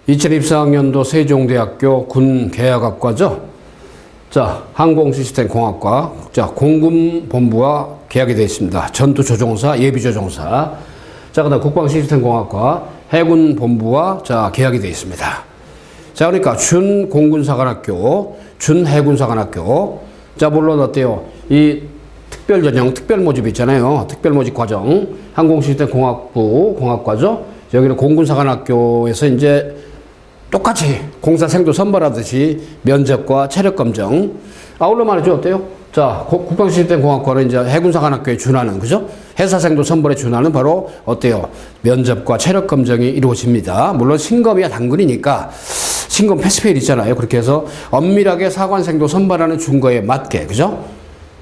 2024학년도 세종대학교 군계약학과죠. 자, 항공시스템공학과, 자, 공군본부와 계약이 되어 있습니다. 전투조종사, 예비조종사. 자, 그 다음 국방시스템공학과, 해군본부와 자, 계약이 되어 있습니다. 자, 그러니까 준공군사관학교, 준해군사관학교. 자, 물론 어때요? 이 특별전형, 특별모집 있잖아요. 특별모집 과정. 항공시스템공학부, 공학과죠. 여기는 공군사관학교에서 이제 똑같이 공사생도 선발하듯이 면접과 체력검정. 아울러 말이죠. 어때요? 자, 국방시스템공학과는 이제 해군사관학교에 준하는, 그죠? 해사생도 선발에 준하는 바로 어때요? 면접과 체력검정이 이루어집니다. 물론 신검이야 당근이니까 신검 패스페일 있잖아요. 그렇게 해서 엄밀하게 사관생도 선발하는 준거에 맞게, 그죠?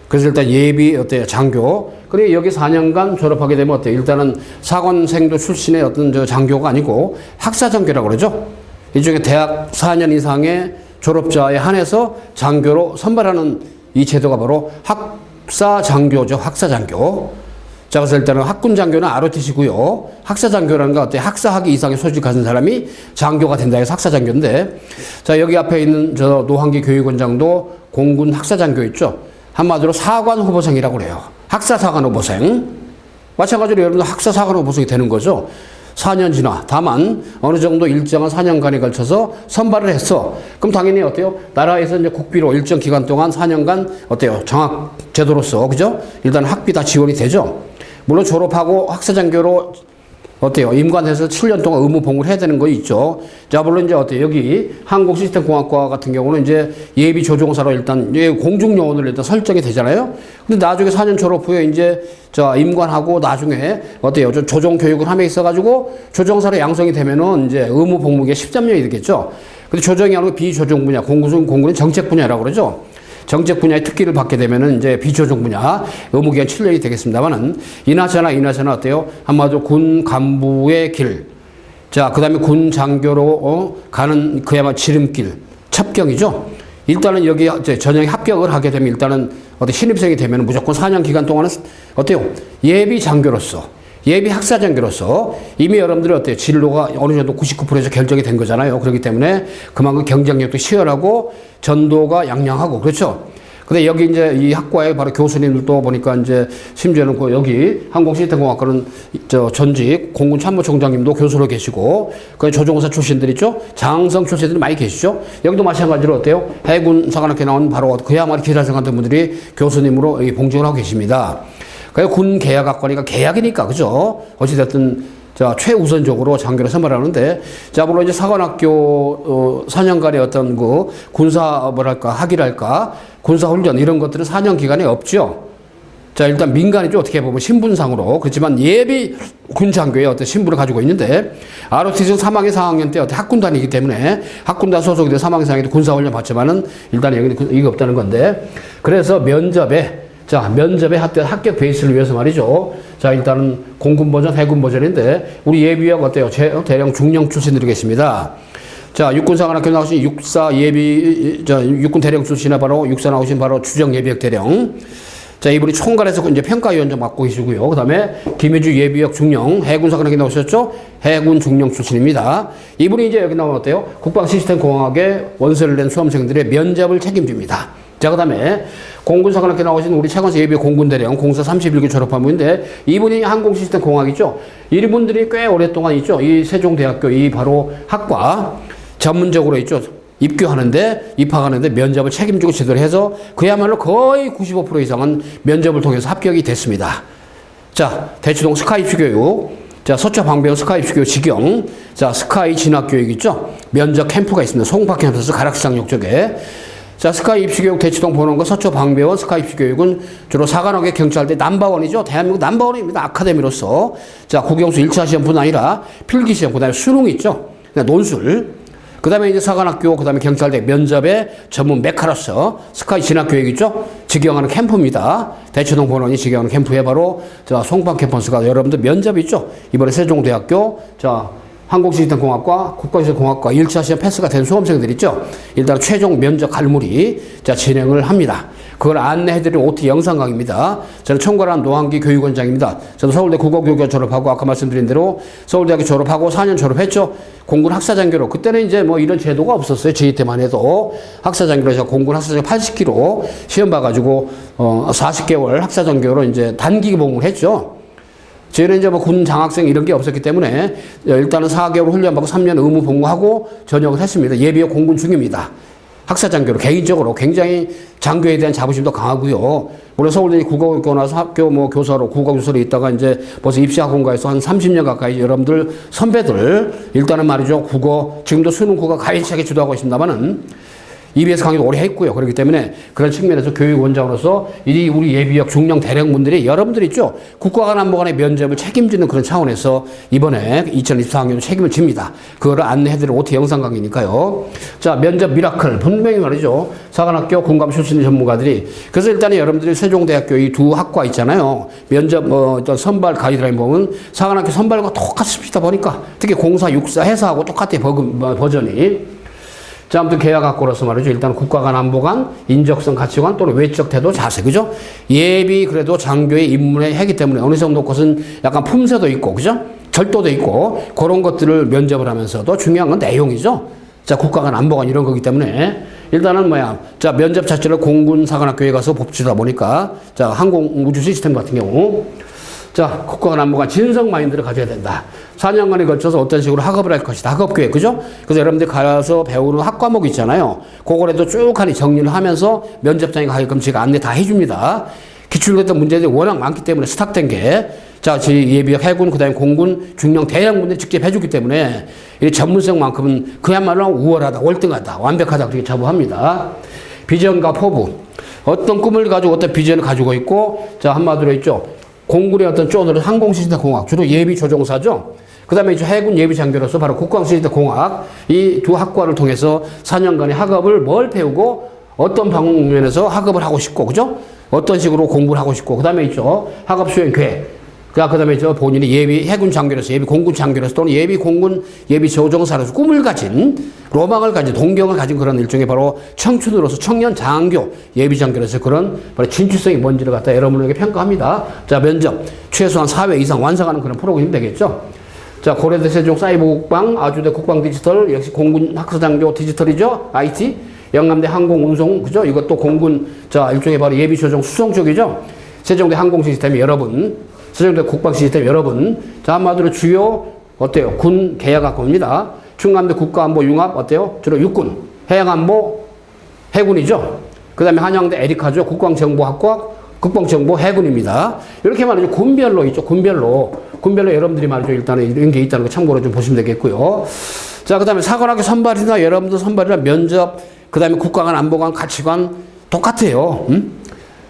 그래서 일단 예비 어때요? 장교. 그리고 여기 4년간 졸업하게 되면 어때요? 일단은 사관생도 출신의 어떤 저 장교가 아니고 학사장교라고 그러죠. 일종의 대학 4년 이상의 졸업자에 한해서 장교로 선발하는 이 제도가 바로 학사장교죠. 학사장교. 자, 그래서 일단은 학군장교는 ROTC고요. 학사장교라는 건 어때요? 학사학위 이상의 소질 가진 사람이 장교가 된다 해서 학사장교인데, 자, 여기 앞에 있는 저 노한기 교육원장도 공군 학사장교 있죠. 한마디로 사관 후보생이라고 그래요. 학사사관 후보생. 마찬가지로 여러분도 학사사관 후보생이 되는 거죠. 4년 지나. 다만 어느 정도 일정한 4년간에 걸쳐서 선발을 했어. 그럼 당연히 어때요? 나라에서 이제 국비로 일정 기간 동안 4년간 어때요? 장학 제도로서, 그죠? 일단 학비 다 지원이 되죠. 물론 졸업하고 학사장교로 어때요? 임관해서 7년 동안 의무 복무를 해야 되는 거 있죠. 자, 물론 이제 어때요? 여기 항공시스템공학과 같은 경우는 이제 예비 조종사로 일단 공중요원으로 일단 설정이 되잖아요. 근데 나중에 4년 졸업 후에 이제 자, 임관하고 나중에 어때요? 조종 교육을 함에 있어가지고 조종사로 양성이 되면은 이제 의무 복무가 13년이 되겠죠. 근데 조종이 아니고 비조종 분야, 공군은 정책 분야라고 그러죠. 정책 분야의 특기를 받게 되면은 이제 비조종 분야 의무기간 7년이 되겠습니다만은 이나저나 어때요? 한마디로 군 간부의 길. 자, 그 다음에 군 장교로 가는 그야말로 지름길, 첩경이죠. 일단은 여기 전형에 합격을 하게 되면 일단은 어때 신입생이 되면 무조건 4년 기간 동안은 어때요? 예비 장교로서, 예비 학사장교로서 이미 여러분들이 어때요? 진로가 어느 정도 99%에서 결정이 된 거잖아요. 그렇기 때문에 그만큼 경쟁력도 치열하고 전도가 양양하고, 그렇죠? 근데 여기 이제 이 학과에 바로 교수님들도 보니까 이제 심지어는 그 여기 항공시스템공학과는 저 전직 공군 참모총장님도 교수로 계시고 그 조종사 출신들 있죠? 장성 출신들이 많이 계시죠? 여기도 마찬가지로 어때요? 해군사관학교에 나온 바로 그야말로 기사생 같은 분들이 교수님으로 봉직을 하고 계십니다. 그러니까 군 계약학과니까 계약이니까, 그죠? 어찌됐든 자, 최우선적으로 장교를 선발하는데, 자, 물론 이제 사관학교 4년간의 어떤 그 군사 뭐랄까 학위랄까 군사훈련 이런 것들은 4년 기간에 없죠. 자, 일단 민간이죠. 어떻게 보면 신분상으로. 그렇지만 예비 군장교의 어떤 신분을 가지고 있는데, ROTC는 3학년 4학년 때 어떤 학군단이기 때문에 학군단 소속이 돼 3학년 4학년 때 군사훈련 받지만은 일단 여기는 이게 없다는 건데, 그래서 면접에 합격 베이스를 위해서 말이죠. 자, 일단은 공군 버전, 해군 버전인데, 우리 예비역 어때요? 대령 중령 출신들이 계십니다. 자, 육군사관학교 나오신 육사 예비, 육군 대령 출신에 바로 육사 나오신 바로 주정 예비역 대령. 자, 이분이 총괄에서 이제 평가위원장 맡고 계시고요. 그 다음에 김혜주 예비역 중령, 해군사관학교 나오셨죠? 해군 중령 출신입니다. 이분이 이제 여기 나오면 어때요? 국방시스템공학에 원서를 낸 수험생들의 면접을 책임집니다. 자, 그 다음에 공군사관학교 나오신 우리 최건수 예비 공군대령 공사 31기 졸업한 분인데 이분이 항공시스템공학이죠. 이분들이 꽤 오랫동안 있죠. 이 세종대학교 이 바로 학과 전문적으로 있죠. 입학하는데 면접을 책임지고 제대로 해서 그야말로 거의 95% 이상은 면접을 통해서 합격이 됐습니다. 자, 대치동 스카이 입시교육. 자, 서초 방배원 스카이 입시교육 직영. 자, 스카이 진학교육 있죠. 면접 캠프가 있습니다. 송파 캠퍼스 가락시장역 쪽에. 자, 스카이 입시교육 대치동 보는 거 서초 방배원 스카이 입시교육은 주로 사관학교 경찰대 넘버원이죠. 대한민국 넘버원입니다. 아카데미로서. 자, 국영수 1차 시험뿐 아니라 필기시험, 그 다음에 수능 있죠. 논술. 그 다음에 이제 사관학교, 그 다음에 경찰대 면접의 전문 메카로서 스카이 진학교육 있죠. 직영하는 캠프입니다. 대치동 본원이 직영하는 캠프에 바로 자, 송파 캠퍼스가 여러분들 면접 있죠. 이번에 세종대학교, 자, 항공시스템공학과, 국가시스템공학과 1차 시험 패스가 된 수험생들 있죠. 일단 최종 면접 갈무리 자, 진행을 합니다. 그걸 안내해드리는 OT 영상 강의입니다. 저는 청과란 노한기 교육원장입니다. 저는 서울대 국어교육과 졸업하고 아까 말씀드린 대로 서울대학교 졸업하고 4년 졸업했죠. 공군 학사장교로. 그때는 이제 뭐 이런 제도가 없었어요. 저희 때만 해도. 학사장교로 해서 공군 학사장 80km 시험 봐가지고 40개월 학사장교로 이제 단기 복무를 했죠. 저희는 이제 뭐 군 장학생 이런 게 없었기 때문에 일단은 4개월 훈련받고 3년 의무 복무하고 전역을 했습니다. 예비역 공군 중입니다. 학사장교로 개인적으로 굉장히 장교에 대한 자부심도 강하고요. 물론 서울대 국어교육 나서 학교 뭐 교사로 국어교사로 있다가 이제 벌써 입시학원가에서 한 30년 가까이 여러분들 선배들 일단은 말이죠. 국어 지금도 수능 국어 가해차게 주도하고 있습니다만은 EBS 강의도 오래 했고요. 그렇기 때문에 그런 측면에서 교육원장으로서 이 우리 예비역 중령 대령분들이 여러분들 있죠. 국가간 안보관의 면접을 책임지는 그런 차원에서 이번에 2024학년 책임을 집니다. 그거를 안내해드릴 OT 영상 강의니까요. 자, 면접 미라클 분명히 말이죠. 사관학교 군감 출신 전문가들이 그래서 일단은 여러분들이 세종대학교 이 두 학과 있잖아요. 면접 어떤 선발 가이드라인 보면 사관학교 선발과 똑같습니다. 보니까 특히 공사 육사 해사하고 똑같아요. 버전이. 자, 아무튼 계약학과로서 말이죠. 일단 국가간 안보관, 인적성 가치관 또는 외적 태도 자세, 그죠? 예비 그래도 장교의 입문에 하기 때문에 어느 정도 것은 약간 품새도 있고, 그죠? 절도도 있고 그런 것들을 면접을 하면서도 중요한 건 내용이죠. 자, 국가간 안보관 이런 거기 때문에 일단은 자, 면접 자체를 공군 사관학교에 가서 봅시다 보니까 자, 항공 우주 시스템 같은 경우 자, 국가간 안보관 진성 마인드를 가져야 된다. 4년간에 걸쳐서 어떤 식으로 학업을 할 것이다. 학업교육, 그죠? 그래서 여러분들 가서 배우는 학과목 있잖아요. 그거라도 쭉 하니 정리를 하면서 면접장에 가게끔 제가 안내 다 해줍니다. 기출됐던 문제들이 워낙 많기 때문에 스탁된 게. 자, 예비역 해군, 그 다음에 공군, 중령 대령분들이 직접 해주기 때문에 이 전문성만큼은 그야말로 우월하다, 월등하다, 완벽하다 그렇게 자부합니다. 비전과 포부. 어떤 꿈을 가지고 어떤 비전을 가지고 있고, 자, 한마디로 있죠. 공군의 어떤 쪼들은 항공시스템공학, 주로 예비조종사죠. 그 다음에 이제 해군 예비장교로서 바로 국방시스템공학, 이 두 학과를 통해서 4년간의 학업을 뭘 배우고 어떤 방면에서 학업을 하고 싶고, 그죠? 어떤 식으로 공부를 하고 싶고, 그 다음에 있죠. 학업 수행 계획. 그 다음에 저 본인이 예비 해군 장교로서, 예비 공군 장교로서 또는 예비 공군 예비 조종사로서 꿈을 가진, 로망을 가진, 동경을 가진 그런 일종의 바로 청춘으로서 청년 장교, 예비 장교로서 그런 바로 진취성이 뭔지를 갖다 여러분에게 평가합니다. 자, 면접 최소한 4회 이상 완성하는 그런 프로그램이 되겠죠. 자, 고려대 세종 사이버 국방, 아주대 국방 디지털, 역시 공군 학사장교 디지털이죠. IT, 영남대 항공 운송, 그죠? 이것도 공군, 자, 일종의 바로 예비 조종 수송 쪽이죠. 세종대 항공 시스템 여러분, 세종대 국방 시스템 여러분, 자, 한마디로 주요 어때요? 군 계약학과입니다. 충남대 국가안보 융합 어때요? 주로 육군, 해양안보 해군이죠. 그 다음에 한양대 에리카죠. 국방정보학과, 국방정보 해군입니다. 이렇게 말이죠. 군별로 있죠. 군별로 여러분들이 말이죠. 일단은 이런 게 있다는 거 참고로 좀 보시면 되겠고요. 자, 그 다음에 사관학교 선발이나 여러분들 선발이나 면접, 그 다음에 국가간 안보관 가치관 똑같아요.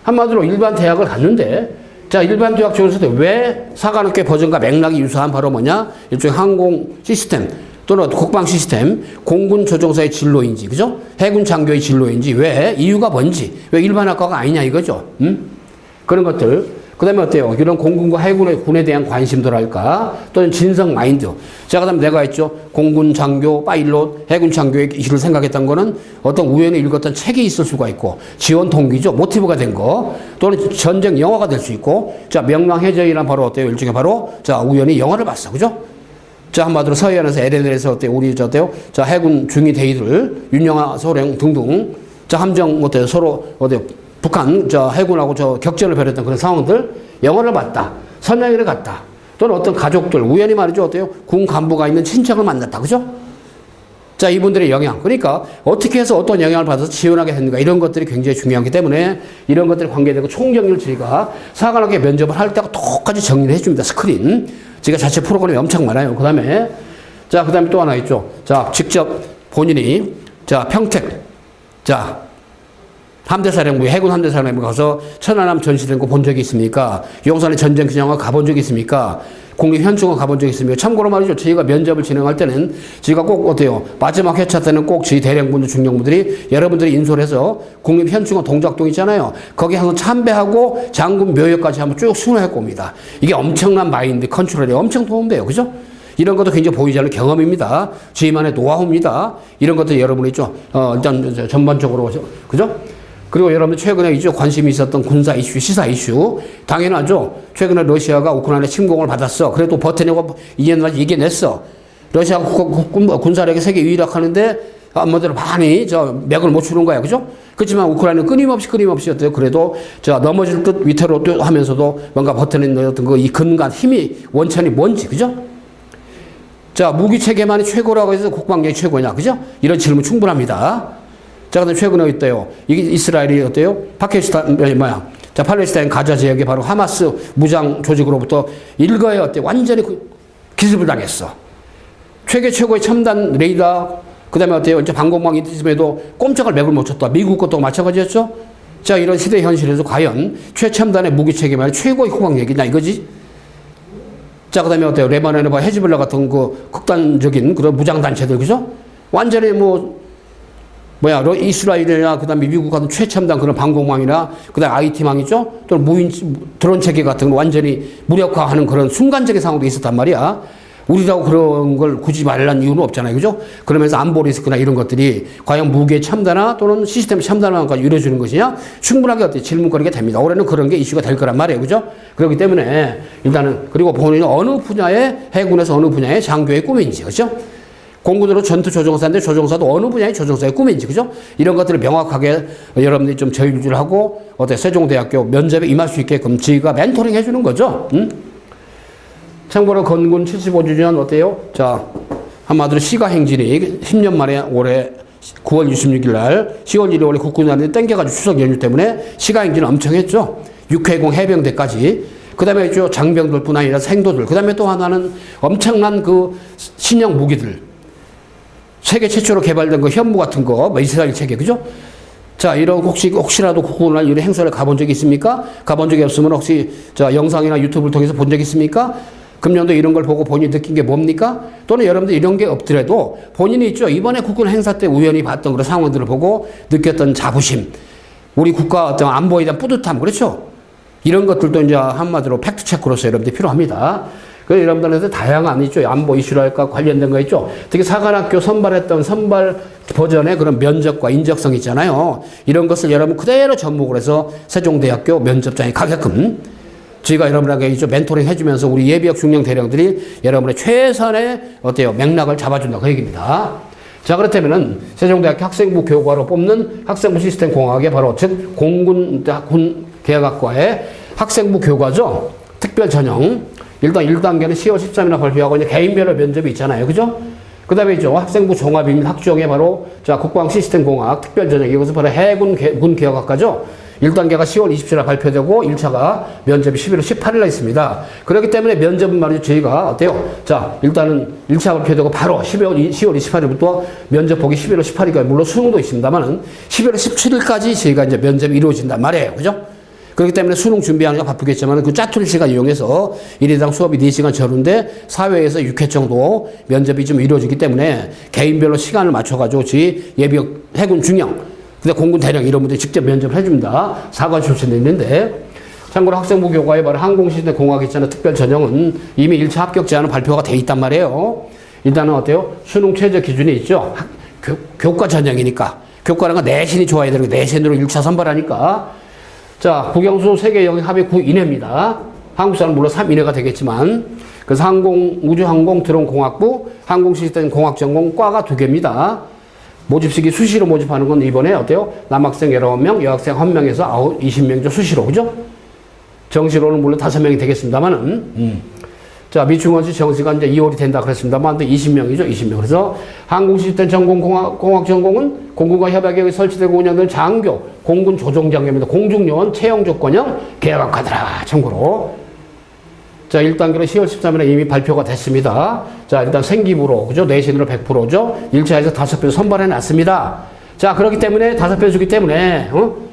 한마디로 일반 대학을 갔는데, 자, 일반 대학 중에서도 왜 사관학교 버전과 맥락이 유사한 바로 뭐냐? 일종의 항공 시스템 또는 국방 시스템, 공군 조종사의 진로인지, 그죠? 해군 장교의 진로인지, 왜? 이유가 뭔지, 왜 일반 학과가 아니냐 이거죠. 그런 것들. 그 다음에 어때요? 이런 공군과 해군의 군에 대한 관심도랄까? 또는 진성 마인드. 자, 그 다음에 내가 했죠. 공군 장교, 파일럿, 해군 장교의 일을 생각했던 거는 어떤 우연히 읽었던 책이 있을 수가 있고, 지원 동기죠. 모티브가 된 거. 또는 전쟁 영화가 될 수 있고, 자, 명랑해적이란 바로 어때요? 일종의 바로, 자, 우연히 영화를 봤어. 그죠? 자, 한마디로 서해안에서 LNL에서 어때요? 우리 저 어때요? 자, 해군 중위 대위들, 윤영아 소령 등등. 자, 함정 어때요? 서로 어때요? 북한 저 해군하고 저 격전을 벌였던 그런 상황들 영화를 봤다. 선양회를 갔다. 또는 어떤 가족들 우연히 말이죠. 어때요? 군 간부가 있는 친척을 만났다. 그죠? 자, 이분들의 영향. 그러니까 어떻게 해서 어떤 영향을 받아서 지원하게 됐는가 이런 것들이 굉장히 중요하기 때문에 이런 것들이 관계되고 총정리를 저희가 사관학교 면접을 할 때하고 똑같이 정리를 해줍니다. 스크린. 제가 자체 프로그램이 엄청 많아요. 그 다음에 자, 그 다음에 또 하나 있죠. 자, 직접 본인이 자, 평택. 자, 함대사령부, 해군 함대사령부 가서 천안함 전시된 거 본 적이 있습니까? 용산의 전쟁 기념관 가본 적이 있습니까? 국립현충원 가본 적이 있습니까? 참고로 말이죠. 저희가 면접을 진행할 때는 저희가 꼭 어때요? 마지막 회차 때는 꼭 저희 대령분들, 중령분들이 여러분들이 인솔 해서 국립현충원 동작동 있잖아요. 거기 항상 참배하고 장군 묘역까지 한번 쭉 순회할 겁니다. 이게 엄청난 마인드 컨트롤에 엄청 도움돼요. 그죠? 이런 것도 굉장히 보이지 않는 경험입니다. 저희만의 노하우입니다. 이런 것들 여러분이 있죠. 일단 전반적으로 그죠? 그리고 여러분들 최근에 이제 관심이 있었던 군사 이슈, 시사 이슈. 당연하죠. 최근에 러시아가 우크라이나 침공을 받았어. 그래도 버텨내고 이겨냈어. 러시아가 군사력이 세계 2위라 하는데 아무래도 많이 맥을 못 추는 거야. 그죠? 그렇지만 우크라이나는 끊임없이 어때요? 그래도 넘어질 듯 위태로 또 하면서도 뭔가 버텨낸 어떤 이 근간 힘이 원천이 뭔지. 그죠? 무기 체계만이 최고라고 해서 국방력이 최고냐. 그죠? 이런 질문 충분합니다. 그다음 최근에 있대요. 이스라엘이 어때요? 팔레스타인 가자 지역에 바로 하마스 무장 조직으로부터 일거에 어때요? 완전히 기습을 당했어. 최고의 첨단 레이더, 그 다음에 어때요? 이제 방공망이 있음에도 꼼짝을 맥을 못 쳤다. 미국 것도 마찬가지였죠? 이런 시대 현실에서 과연 최첨단의 무기 체계만이 최고의 국방력이냐 이거지? 그 다음에 어때요? 레바논에 헤즈볼라 같은 극단적인 그런 무장단체들, 그죠? 완전히 이스라엘이나 그 다음에 미국 같은 최첨단 그런 방공망이나 그 다음에 IT망이죠? 또는 드론 체계 같은 거 완전히 무력화하는 그런 순간적인 상황도 있었단 말이야. 우리라고 그런 걸 굳이 말하는 이유는 없잖아요. 그죠? 그러면서 안보 리스크나 이런 것들이 과연 무기의 첨단화 또는 시스템 첨단화까지 이루어지는 것이냐? 충분하게 질문거리가 됩니다. 올해는 그런 게 이슈가 될 거란 말이에요. 그죠? 그렇기 때문에 일단은 그리고 본인은 어느 분야의 해군에서 어느 분야의 장교의 꿈인지. 그죠? 공군으로 전투 조종사인데 조종사도 어느 분야의 조종사의 꿈인지. 그죠? 이런 것들을 명확하게 여러분들이 좀 저유를 하고 세종대학교 면접에 임할 수 있게끔 저희가 멘토링 해주는 거죠. 참고로 건군 75주년 어때요? 한마디로 시가행진이 10년 만에 올해 9월 26일 날 10월 1일 원래 국군한테 땡겨가지고 추석 연휴 때문에 시가행진을 엄청 했죠. 6회공 해병대까지. 그 다음에 있죠. 장병들뿐 아니라 생도들. 그 다음에 또 하나는 엄청난 신형 무기들. 세계 최초로 개발된 현무 같은 거, 이스라엘 체계, 그죠? 이런 혹시라도 국군날 이런 행사를 가본 적이 있습니까? 가본 적이 없으면 혹시 영상이나 유튜브를 통해서 본 적이 있습니까? 금년도 이런 걸 보고 본인이 느낀 게 뭡니까? 또는 여러분들 이런 게 없더라도 본인이 있죠. 이번에 국군 행사 때 우연히 봤던 그런 상황들을 보고 느꼈던 자부심, 우리 국가 어떤 안보에 대한 뿌듯함, 그렇죠? 이런 것들도 이제 한마디로 팩트체크로서 여러분들이 필요합니다. 그래서 여러분들한테 다양한 있죠. 안보 이슈랄까 관련된 거 있죠. 특히 사관학교 선발했던 선발 버전의 그런 면접과 인적성 있잖아요. 이런 것을 여러분 그대로 접목을 해서 세종대학교 면접장에 가게끔 저희가 여러분에게 멘토링 해주면서 우리 예비역 중령 대령들이 여러분의 최선의 맥락을 잡아준다. 그 얘기입니다. 그렇다면은 세종대학교 학생부 교과로 뽑는 학생부 시스템 공학의 바로 즉 공군 계약학과의 학생부 교과죠. 특별 전형. 일단 1단계는 10월 13일에 발표하고 이제 개인별로 면접이 있잖아요. 그죠? 그 다음에 있죠. 학생부 종합입니다. 학종에 바로 국방 시스템 공학 특별 전형. 이것은 바로 해군 군 계약학과죠. 1단계가 10월 27일 발표되고 1차가 면접이 11월 18일에 있습니다. 그렇기 때문에 면접은 말이죠. 저희가 어때요? 일단은 1차 발표되고 바로 10월 28일부터 면접 보기 11월 18일까지 물론 수능도 있습니다만은 11월 17일까지 저희가 이제 면접이 이루어진단 말이에요. 그죠? 그렇기 때문에 수능 준비하느라 바쁘겠지만 그 짜투리 시간 이용해서 1회당 수업이 4시간 저는데 사회에서 6회 정도 면접이 좀 이루어지기 때문에 개인별로 시간을 맞춰가지고 저희 예비역 해군 중령 근데 공군 대령 이런 분들이 직접 면접을 해줍니다. 사관 출신도 있는데 참고로 학생부 교과에 바로 항공시스템 공학 있잖아요. 특별 전형은 이미 1차 합격 제한은 발표가 돼 있단 말이에요. 일단은 어때요? 수능 최저 기준이 있죠. 교과 전형이니까. 교과라는 건 내신이 좋아야 되는 거 내신으로 1차 선발하니까. 국영수 세계 영역 합의 9 이내입니다. 한국사는 물론 3 이내가 되겠지만 그래서 우주항공 드론공학부 항공시스템 공학 전공 과가 2개입니다. 모집식이 수시로 모집하는 건 이번에 어때요? 남학생 19명, 여학생 1명에서 20명이죠. 수시로. 그죠? 정시로는 물론 5명이 되겠습니다만은. 미중원시 정시가 이제 2월이 된다 그랬습니다만 20명이죠. 20명. 그래서 항공시스템 전공공학 전공은 공군과 협약에 설치되고 운영되는 장교, 공군 조종장교입니다. 공중요원 채용 조건형 계약학과더라. 참고로. 1단계로 10월 13일에 이미 발표가 됐습니다. 일단 생기부로, 그죠? 내신으로 100%죠? 1차에서 5표 선발해 놨습니다. 그렇기 때문에 5표 주기 때문에,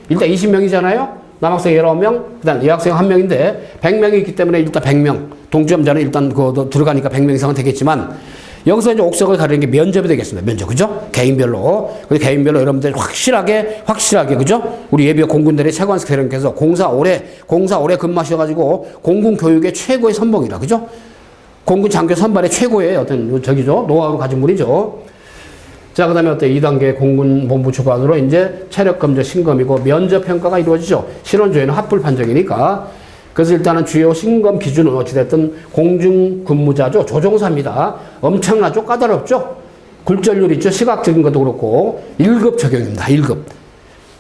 일단 20명이잖아요? 남학생 19명, 그 다음 여학생 1명인데, 100명이 있기 때문에 일단 100명. 동점자는 일단 들어가니까 100명 이상은 되겠지만, 여기서 이제 옥석을 가리는 게 면접이 되겠습니다. 면접, 그죠? 개인별로. 그리고 개인별로 여러분들 확실하게, 그죠? 우리 예비역 공군들의 최관석 대령께서 공사 오래 근무하셔가지고 공군 교육의 최고의 선봉이다. 그죠? 공군 장교 선발의 최고의 노하우를 가진 분이죠. 자, 그 다음에 어때? 2단계 공군본부 주관으로 이제 체력검정 신검이고 면접평가가 이루어지죠. 실원조회는 합불 판정이니까. 그래서 일단은 주요 신검 기준은 어찌됐든 공중근무자죠. 조종사입니다. 엄청나죠? 까다롭죠? 굴절률 있죠? 시각적인 것도 그렇고 1급 적용입니다. 1급.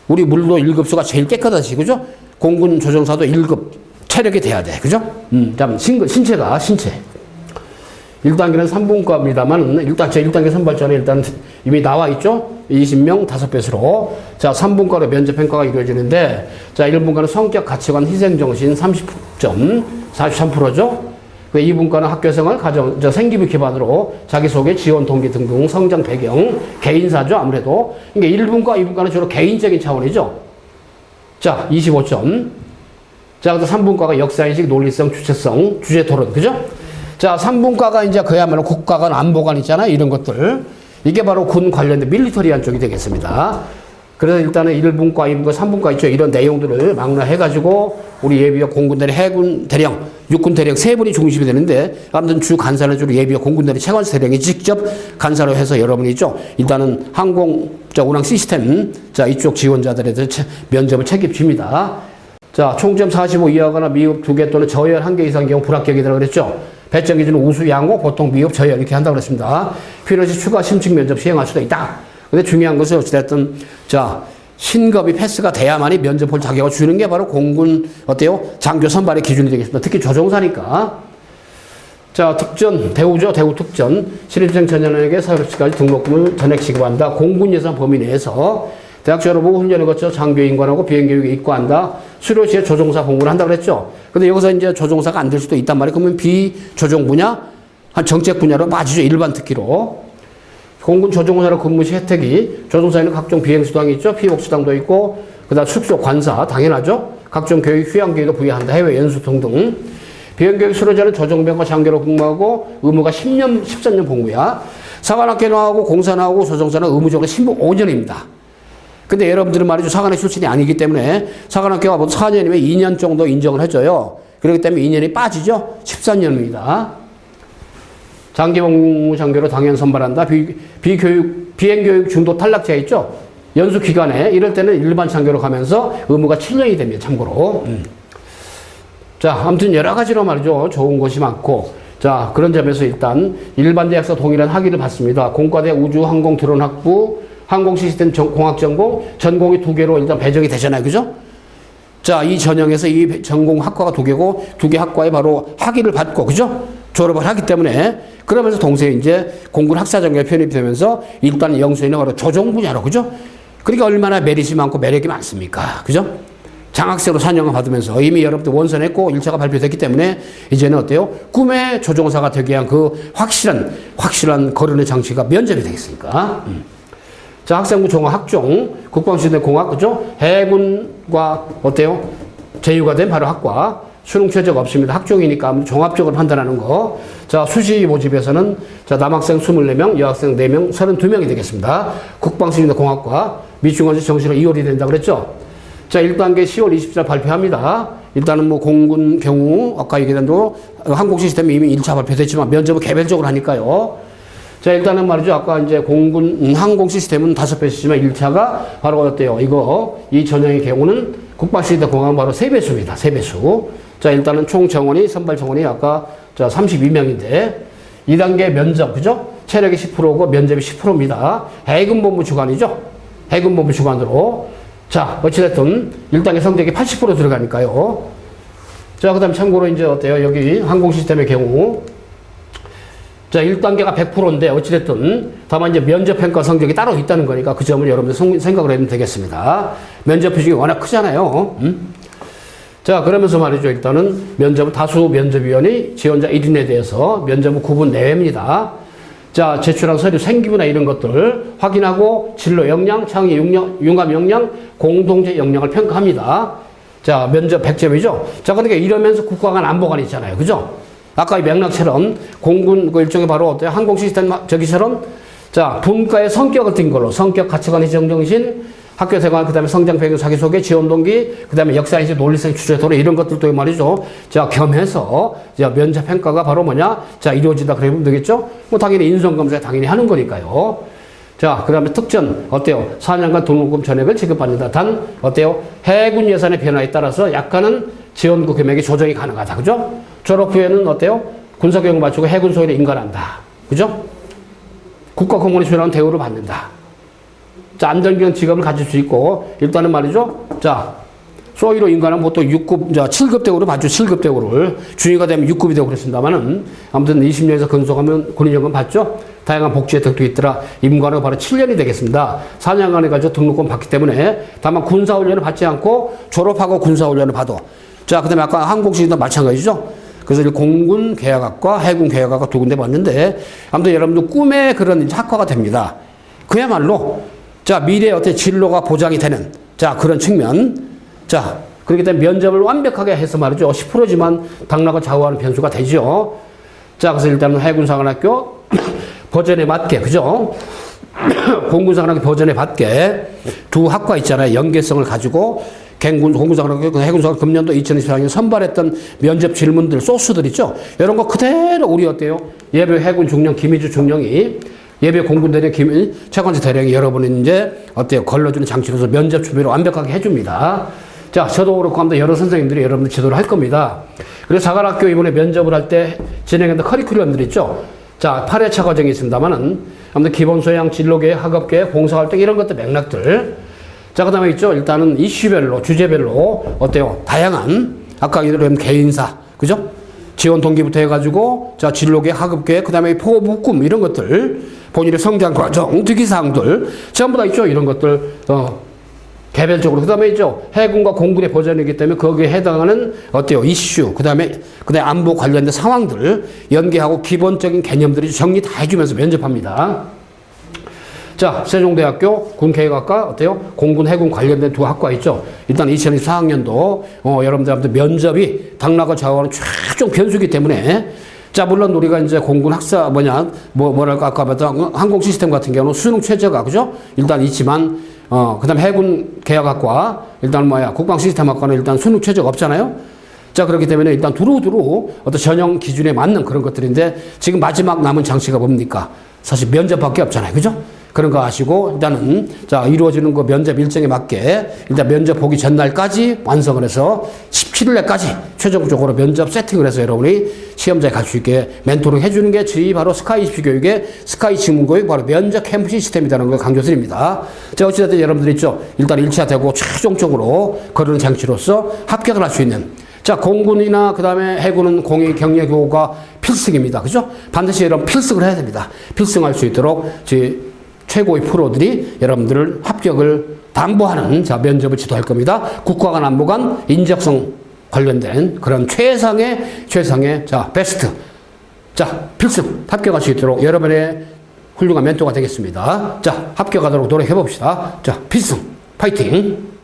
우리 물도 1급수가 제일 깨끗하지, 그죠? 공군 조종사도 1급 체력이 돼야 돼, 그죠? 신체가, 신체. 1단계는 3분과입니다만, 일단 제 1단계 선발전에 일단 이미 나와 있죠? 20명 5배수로. 자, 3분과로 면접평가가 이루어지는데, 자, 1분과는 성격, 가치관, 희생정신 30점, 43%죠? 2분과는 학교생활, 가정, 생기부 기반으로 자기소개, 지원 동기 등등, 성장 배경, 개인사죠, 아무래도. 그러니까 1분과 2분과는 주로 개인적인 차원이죠. 자, 25점. 자, 그래서 3분과가 역사인식, 논리성, 주체성, 주제 토론, 그죠? 자, 3분과가 이제 그야말로 국가관, 안보관 있잖아요. 이런 것들. 이게 바로 군 관련된 밀리터리한 쪽이 되겠습니다. 그래서 일단은 1분과, 2분과, 3분과 있죠. 이런 내용들을 망라해가지고 우리 예비역 공군대리 해군 대령, 육군 대령 세 분이 중심이 되는데 아무튼 주 간사를 주로 예비역 공군대리 최관수 대령이 직접 간사로 해서 여러분이 있죠. 일단은 항공 운항 시스템 이쪽 지원자들에 대해서 면접을 책임집니다. 자, 총점 45 이하거나 미흡 2개 또는 저열 1개 이상의 경우 불합격이라고 그랬죠. 배정 기준은 우수, 양호, 보통, 미흡, 저열 이렇게 한다고 그랬습니다. 필요시 추가 심층 면접 시행할 수도 있다. 근데 중요한 것은 어찌됐든 자, 신급이 패스가 돼야만이 면접 볼 자격을 주는 게 바로 공군 어때요? 장교 선발의 기준이 되겠습니다. 특히 조종사니까. 자, 특전, 대우죠. 대우 특전. 신입생 전년에게 사회복지까지 등록금을 전액 지급한다. 공군 예산 범위 내에서 대학 졸업후 훈련을 거쳐 장교 인관하고 비행교육에 입과한다. 수료 시에 조종사 공부를 한다고 그랬죠. 근데 여기서 이제 조종사가 안 될 수도 있단 말이에요. 그러면 비조종 분야, 한 정책 분야로 빠지죠. 일반 특기로. 공군 조종사로 근무 시 혜택이 조종사에는 각종 비행수당이 있죠. 피복수당도 있고 그다음 숙소, 관사 당연하죠. 각종 교육, 휴양교육도 부여한다. 해외 연수 등등. 비행교육 수료자는 조종병과 장교로 근무하고 의무가 10년, 13년 복무야. 사관학교 나오고 공사 나오고 조종사는 의무적으로 신부 5년입니다. 근데 여러분들은 말이죠. 사관의 출신이 아니기 때문에 사관학교가 뭐 4년이면 2년 정도 인정을 해줘요. 그렇기 때문에 2년이 빠지죠. 13년입니다. 장기복무 장교로 당연 선발한다. 비행교육 중도 탈락자 있죠? 연수 기간에 이럴 때는 일반 장교로 가면서 의무가 7년이 됩니다. 참고로. 자, 아무튼 여러 가지로 말이죠. 좋은 것이 많고. 자, 그런 점에서 일단 일반 대학사 동일한 학위를 받습니다. 공과대 우주 항공 드론 학부, 항공 시스템 공학 전공, 전공이 2개로 일단 배정이 되잖아요. 그죠? 자, 이 전형에서 이 전공 학과가 2개고 2개 학과에 바로 학위를 받고, 그죠? 졸업을 하기 때문에 그러면서 동시에 이제 공군 학사전교에 편입이 되면서 일단 영수에는 바로 조종 분야로, 그죠? 그러니까 얼마나 메리트이 많고 매력이 많습니까? 그죠? 장학생으로 4년을 받으면서 이미 여러분들 원선했고 1차가 발표됐기 때문에 이제는 어때요? 꿈의 조종사가 되기 위한 그 확실한 거론의 장치가 면접이 되겠습니까? 자, 학생부 종합 학종, 국방시스템 공학, 그죠? 해군과 어때요? 제휴가 된 바로 학과. 수능 최저가 없습니다. 학종이니까 종합적으로 판단하는 거. 자, 수시 모집에서는 자, 남학생 24명, 여학생 4명, 32명이 되겠습니다. 국방시스템 공학과 미중원시 정시로 2월이 된다 그랬죠? 자, 1단계 10월 27일 발표합니다. 일단은 뭐 공군 경우, 아까 얘기한 대로 항공 시스템이 이미 1차 발표됐지만 면접을 개별적으로 하니까요. 자, 일단은 말이죠. 아까 이제 공군 항공 시스템은 5배수지만 1차가 바로 어때요? 이 전형의 경우는 국방시스템 공학은 바로 3배수입니다. 3배수. 자, 일단은 총 정원이, 선발 정원이 아까 32명인데 2단계 면접, 그죠? 체력이 10%고 면접이 10%입니다. 해군본부 주관이죠? 해군본부 주관으로. 자, 어찌됐든 1단계 성적이 80% 들어가니까요. 자, 그 다음 참고로 이제 어때요? 여기 항공 시스템의 경우. 자, 1단계가 100%인데 어찌됐든 다만 이제 면접평가 성적이 따로 있다는 거니까 그 점을 여러분들 생각을 해주면 되겠습니다. 면접 비중이 워낙 크잖아요. 자, 그러면서 말이죠. 일단은 면접은 다수 면접위원이 지원자 1인에 대해서 면접은 9분 내외입니다. 자, 제출한 서류 생기부나 이런 것들 확인하고 진로 역량, 창의 융합 역량, 공동체 역량을 평가합니다. 자, 면접 100점이죠. 자, 그러니까 이러면서 국가관 안보관 있잖아요. 그죠? 아까 이 맥락처럼 공군 그 일종의 바로 어때요? 항공 시스템 저기처럼 자, 분과의 성격을 띈 걸로 성격, 가치관, 희생정신, 학교 생활, 그 다음에 성장 배경, 자기소개, 지원 동기, 그 다음에 역사인식, 논리성, 주제 토론 이런 것들도 말이죠. 자, 겸해서 자, 면접 평가가 바로 뭐냐? 자, 이루어진다 그러면 되겠죠? 뭐 당연히 인성검사 당연히 하는 거니까요. 자, 그 다음에 특전, 어때요? 4년간 등록금 전액을 지급받는다. 단, 어때요? 해군 예산의 변화에 따라서 약간은 지원금 금액이 조정이 가능하다. 그죠? 졸업 후에는 어때요? 군사교육 마치고 해군 소위에 인관한다. 그죠? 국가공무원이 수행하는 대우를 받는다. 자, 안전기능 직업을 가질 수 있고, 일단은 말이죠. 자, 소위로 인간은 보통 6급, 7급 대우를 받죠. 7급 대우를. 중위가 되면 6급이 되고 그랬습니다만은, 아무튼 20년에서 근속하면 군인연금 받죠. 다양한 복지 혜택도 있더라. 임관은 바로 7년이 되겠습니다. 4년간에 가지고 등록금 받기 때문에, 다만 군사훈련을 받지 않고 졸업하고 군사훈련을 받아. 자, 그 다음에 아까 항공시설도 마찬가지죠. 그래서 공군 계약학과, 해군 계약학과 두 군데 봤는데, 아무튼 여러분들 꿈의 그런 학과가 됩니다. 그야말로, 자, 미래의 어떤 진로가 보장이 되는, 자, 그런 측면. 자, 그렇기 때문에 면접을 완벽하게 해서 말이죠. 10%지만 당락을 좌우하는 변수가 되죠. 자, 그래서 일단은 해군사관학교 버전에 맞게, 그죠? 공군사관학교 버전에 맞게 두 학과 있잖아요. 연계성을 가지고 공군사관학교, 해군사관학교 금년도 2024년 선발했던 면접 질문들, 소스들 있죠? 이런 거 그대로 우리 어때요? 예비 해군 중령, 김희주 중령이 예비 공군 대령 최관지 대령이 여러분이 이제 어때요? 걸러주는 장치로서 면접 준비를 완벽하게 해줍니다. 자, 저도 그렇고 아무튼 여러 선생님들이 여러분들 지도를 할 겁니다. 그래서 사관학교 이번에 면접을 할 때 진행했던 커리큘럼들 있죠. 자, 8회차 과정이 있습니다만은 아무튼 기본 소양, 진로계획, 학업계획, 봉사활동 이런 것들 맥락들. 자, 그 다음에 있죠. 일단은 이슈별로, 주제별로 어때요? 다양한 아까 이런 개인사, 그죠? 지원 동기부터 해가지고 자, 진로계획, 학업계획, 그 다음에 포 묶음 이런 것들, 본인의 성장 과정, 특이사항들 전부 다 있죠. 이런 것들 개별적으로. 그 다음에 있죠. 해군과 공군의 버전이기 때문에 거기에 해당하는 어때요? 이슈. 그 다음에 안보 관련된 상황들 연계하고 기본적인 개념들이 정리 다 해주면서 면접합니다. 자, 세종대학교 군계획학과 어때요? 공군 해군 관련된 두 학과 있죠. 일단 2024학년도 여러분들한테 면접이 당락을 좌우하는 최종 변수이기 때문에 자, 물론 우리가 이제 공군 학사 뭐랄까 아까 봤던 항공 시스템 같은 경우는 수능 최저가 그죠? 일단 있지만 그다음 해군 계약학과 일단 국방 시스템학과는 일단 수능 최저가 없잖아요. 자, 그렇기 때문에 일단 두루두루 어떤 전형 기준에 맞는 그런 것들인데 지금 마지막 남은 장치가 뭡니까? 사실 면접밖에 없잖아요. 그죠? 그런 거 아시고 일단은 자, 이루어지는 그 면접 일정에 맞게 일단 면접 보기 전날까지 완성을 해서 17일날까지 최종적으로 면접 세팅을 해서 여러분이 시험장에 갈 수 있게 멘토링 해주는 게 저희 바로 스카이 입시 교육의 스카이 직문교육 바로 면접 캠프 시스템이라는 걸 강조드립니다. 자, 어찌됐든 여러분들 있죠. 일단 1차 되고 최종적으로 거르는 장치로서 합격을 할 수 있는 자, 공군이나 그 다음에 해군은 공익 경례 교육가 필승입니다. 그죠? 반드시 여러분 필승을 해야 됩니다. 필승할 수 있도록 최고의 프로들이 여러분들을 합격을 담보하는 자, 면접을 지도할 겁니다. 국가간 안보관 인적성 관련된 그런 최상의 자, 베스트 자, 필승 합격할 수 있도록 여러분의 훌륭한 멘토가 되겠습니다. 자, 합격하도록 노력해 봅시다. 자, 필승 파이팅.